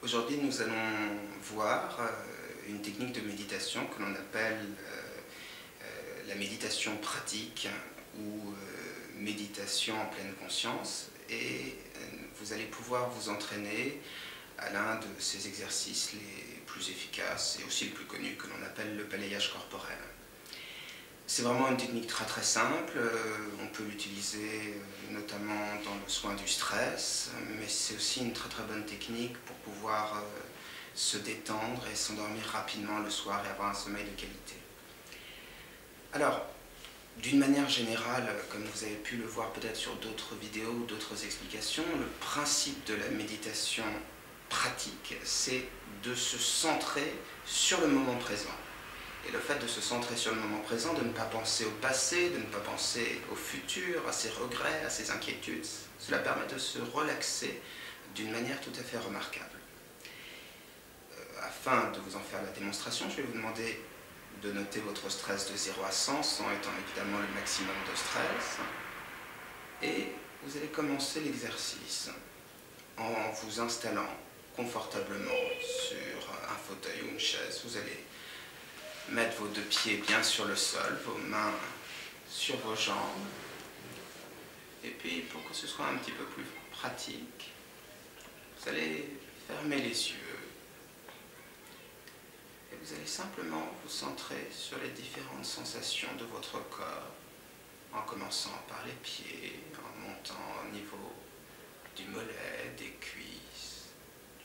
Aujourd'hui, nous allons voir une technique de méditation que l'on appelle la méditation pratique ou méditation en pleine conscience, et vous allez pouvoir vous entraîner à l'un de ces exercices les plus efficaces et aussi les plus connus que l'on appelle le balayage corporel. C'est vraiment une technique très très simple, on peut l'utiliser notamment dans le soin du stress, mais c'est aussi une très très bonne technique pour pouvoir se détendre et s'endormir rapidement le soir et avoir un sommeil de qualité. Alors, d'une manière générale, comme vous avez pu le voir peut-être sur d'autres vidéos ou d'autres explications, le principe de la méditation pratique, c'est de se centrer sur le moment présent. Et le fait de se centrer sur le moment présent, de ne pas penser au passé, de ne pas penser au futur, à ses regrets, à ses inquiétudes, cela permet de se relaxer d'une manière tout à fait remarquable. Afin de vous en faire la démonstration, je vais vous demander de noter votre stress de 0 à 100, 100 étant évidemment le maximum de stress. Et vous allez commencer l'exercice en vous installant confortablement sur un fauteuil ou une chaise. Vous allez mettre vos deux pieds bien sur le sol, vos mains sur vos jambes. Et puis, pour que ce soit un petit peu plus pratique, vous allez fermer les yeux. Et vous allez simplement vous centrer sur les différentes sensations de votre corps, en commençant par les pieds, en montant au niveau du mollet, des cuisses,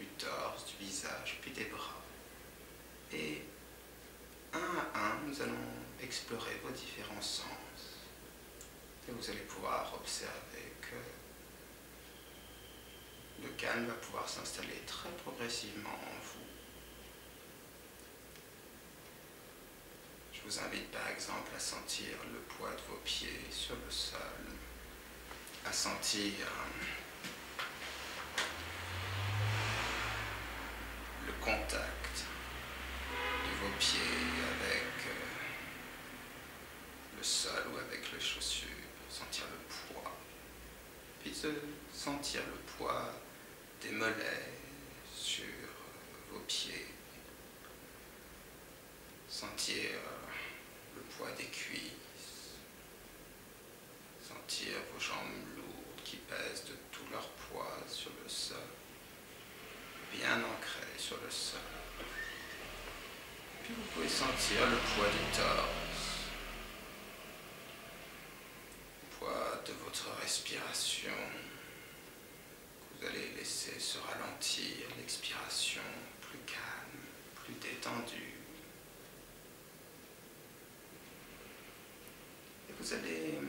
du torse, du visage, puis des bras. Et un à un, nous allons explorer vos différents sens. Et vous allez pouvoir observer que le calme va pouvoir s'installer très progressivement en vous. Je vous invite par exemple à sentir le poids de vos pieds sur le sol, à sentir le contact de vos pieds avec le sol ou avec les chaussures, sentir le poids, puis de sentir le poids des mollets sur vos pieds, sentir le poids des cuisses, sentir vos jambes lourdes qui pèsent de tout leur poids sur le sol, bien ancrées sur le sol. Puis vous pouvez sentir le poids du torse, le poids de votre respiration. Vous allez laisser se ralentir l'expiration, plus calme, plus détendue. Et vous allez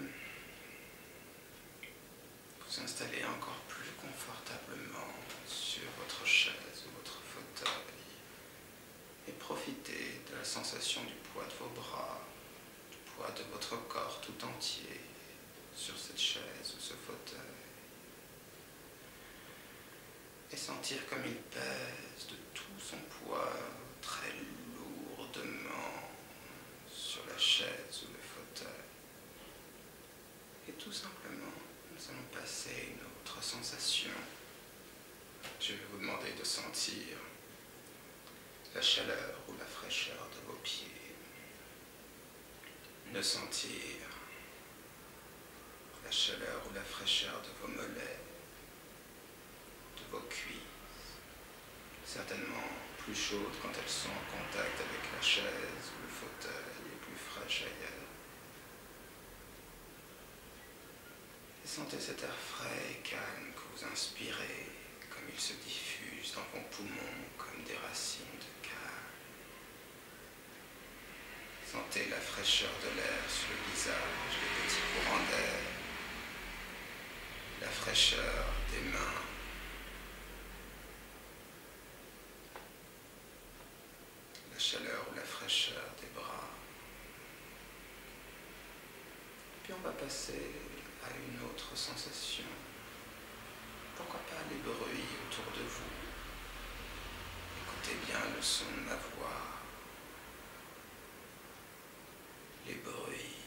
vous installer encore plus confortablement sur votre chaise ou votre fauteuil et profiter de la sensation du poids de vos bras, du poids de votre corps tout entier sur cette chaise ou ce fauteuil. Et sentir comme il pèse de tout son poids très lourdement sur la chaise ou le fauteuil. Et tout simplement, nous allons passer à une autre sensation. Je vais vous demander de sentir la chaleur ou la fraîcheur de vos pieds, de sentir la chaleur ou la fraîcheur de vos mollets, de vos cuisses, certainement plus chaudes quand elles sont en contact avec la chaise ou le fauteuil et plus fraîches ailleurs. Et sentez cet air frais et calme que vous inspirez, comme il se diffuse dans vos poumons comme des racines de calme. Sentez la fraîcheur de l'air sur le visage, les petits courants d'air, la fraîcheur des mains, la chaleur ou la fraîcheur des bras. Puis on va passer à une autre sensation. Pourquoi pas les bruits autour de vous? Écoutez bien le son de ma voix. Les bruits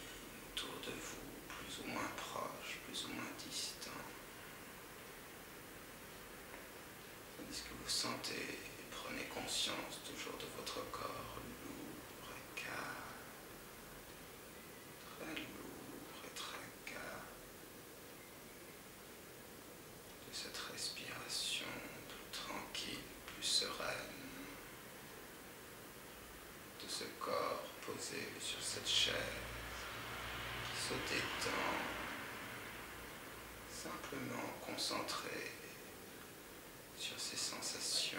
autour de vous, plus ou moins proches, plus ou moins distants. Tandis que vous sentez sur cette chaise qui se détend, simplement concentré sur ces sensations,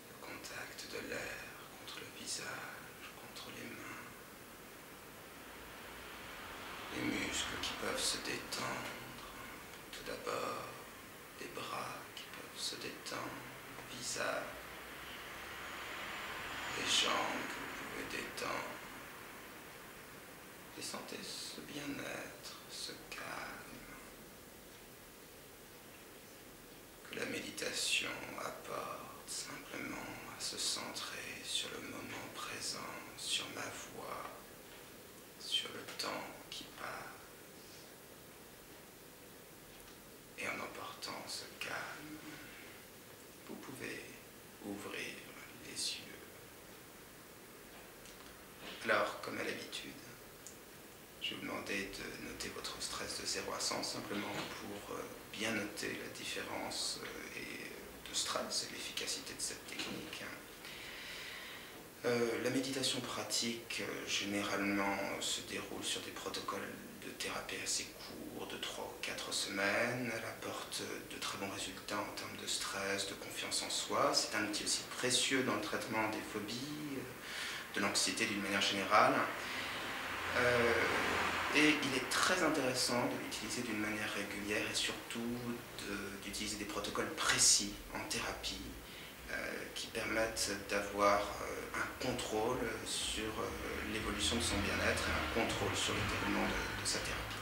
le contact de l'air contre le visage, contre les mains, les muscles qui peuvent se détendre, tout d'abord les bras qui peuvent se détendre, le visage, les jambes que vous pouvez détendre, et sentez ce bien-être, ce calme que la méditation apporte simplement à se centrer sur le moment présent, sur ma voix, sur le temps qui passe. Et en emportant ce calme, vous pouvez ouvrir les yeux. Alors, comme à l'habitude, je vais vous demander de noter votre stress de 0 à 100, simplement pour bien noter la différence de stress et l'efficacité de cette technique. La méditation pratique, généralement, se déroule sur des protocoles de thérapie assez courts, de 3 ou 4 semaines. Elle apporte de très bons résultats en termes de stress, de confiance en soi. C'est un outil aussi précieux dans le traitement des phobies, de l'anxiété d'une manière générale. Et il est très intéressant de l'utiliser d'une manière régulière et surtout d'utiliser des protocoles précis en thérapie qui permettent d'avoir un contrôle sur l'évolution de son bien-être et un contrôle sur le déroulement de sa thérapie.